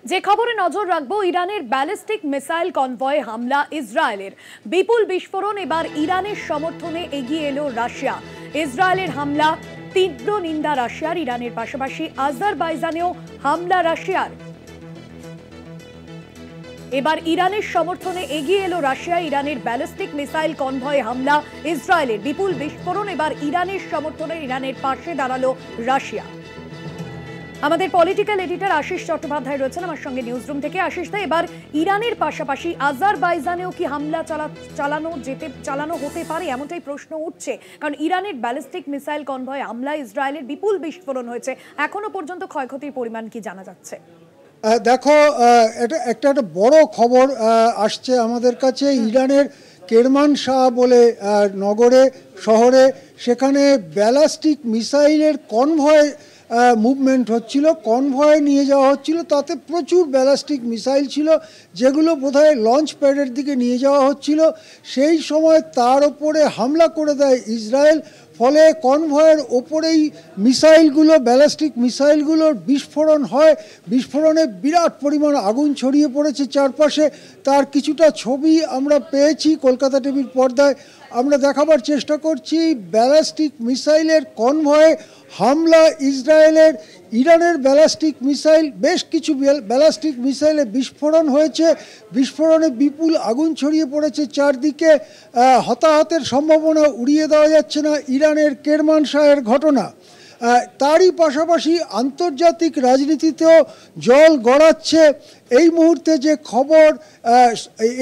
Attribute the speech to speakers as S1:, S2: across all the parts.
S1: যে খবরে নজর রাখবো, ইরানের ব্যালিস্টিক মিসাইল কনভয় হামলা ইসরায়েলের। বিপুল বিস্ফোরণ, এবার ইরানের সমর্থনে এগিয়ে এলো রাশিয়া। ইসরায়েলের হামলা তীব্র নিন্দা রাশিয়ার। ইরানের পাশাপাশি আজারবাইজানেও হামলা রাশিয়ার। এবার ইরানের সমর্থনে এগিয়ে এলো রাশিয়া। ইরানের ব্যালিস্টিক মিসাইল কনভয় হামলা ইসরায়েলের। বিপুল বিস্ফোরণ, এবার ইরানের সমর্থনে ইরানের পাশে দাঁড়ালো রাশিয়া। আমাদের পলিটিক্যাল এডিটর আশিস চট্টোপাধ্যায় রয়েছেন আমার সঙ্গে নিউজ রুম থেকে। আশিস দা, এবার ইরানের পাশাপাশি আজারবাইজানেও কি হামলা চালানো হতে পারে, এমনটাই প্রশ্ন উঠছে। কারণ ইরানের ব্যালিস্টিক মিসাইল কনভয় হামলা ইসরায়েলের, বিপুল বিস্ফোরণ হয়েছে। এখনো পর্যন্ত ক্ষয়ক্ষতির পরিমাণ কি জানা যাচ্ছে?
S2: দেখো, এটা একটা বড় খবর আসছে আমাদের কাছে। ইরানের কেরমানশাহ বলে শহরে সেখানে ব্যালিস্টিক মিসাইলের কনভয় মুভমেন্ট হচ্ছিল, কনভয় নিয়ে যাওয়া হচ্ছিল। তাতে প্রচুর ব্যালিস্টিক মিসাইল ছিল, যেগুলো বোধহয় লঞ্চ প্যাডের দিকে নিয়ে যাওয়া হচ্ছিল। সেই সময় তার ওপরে হামলা করে দেয় ইসরায়েল। ফলে কনভয়ের ওপরেই মিসাইলগুলো, ব্যালিস্টিক মিসাইলগুলোর বিস্ফোরণ হয়। বিস্ফোরণে বিরাট পরিমাণ আগুন ছড়িয়ে পড়েছে চারপাশে। তার কিছুটা ছবি আমরা পেয়েছি কলকাতা টিভির পর্দায়, আমরা দেখাবার চেষ্টা করছি। ব্যালিস্টিক মিসাইলের কনভয়ে হামলা ইসরায়েলের। ইরানের ব্যালিস্টিক মিসাইল, বেশ কিছু ব্যালিস্টিক মিসাইলে বিস্ফোরণ হয়েছে। বিস্ফোরণে বিপুল আগুন ছড়িয়ে পড়েছে চারদিকে। হতাহতের সম্ভাবনা উড়িয়ে দেওয়া যাচ্ছে না। ইরানের কেরমানশাহের ঘটনা। তারই পাশাপাশি আন্তর্জাতিক রাজনীতিতেও জল গড়াচ্ছে এই মুহূর্তে যে খবর।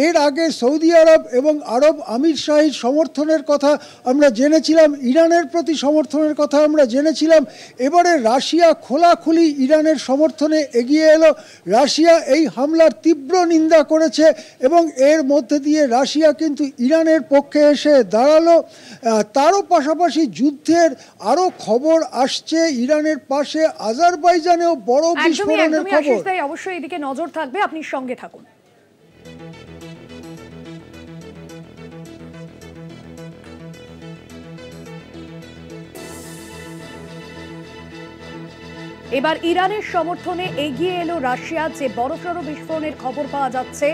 S2: এর আগে সৌদি আরব এবং আরব আমির শাহীর সমর্থনের কথা আমরা জেনেছিলাম, ইরানের প্রতি সমর্থনের কথা আমরা জেনেছিলাম। এবারে রাশিয়া খোলাখুলি ইরানের সমর্থনে এগিয়ে এলো। রাশিয়া এই হামলার তীব্র নিন্দা করেছে এবং এর মধ্যে দিয়ে রাশিয়া কিন্তু ইরানের পক্ষে এসে দাঁড়ালো। তারও পাশাপাশি যুদ্ধের আরও খবর আসছে ইরানের পাশে। আজারবাইজানেও বড় বিস্ফোরণের খবর।
S1: অবশ্যই এদিকে নজর থাকবে, আপনি সঙ্গে থাকুন। এবার ইরানের সমর্থনে এগিয়ে এলো রাশিয়া। যে বড়সড় বিস্ফোরণের খবর পাওয়া যাচ্ছে,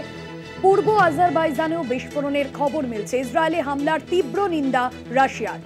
S1: পূর্ব আজারবাইজানেও বিস্ফোরণের খবর মিলছে। ইসরায়েলি হামলার তীব্র নিন্দা রাশিয়ার।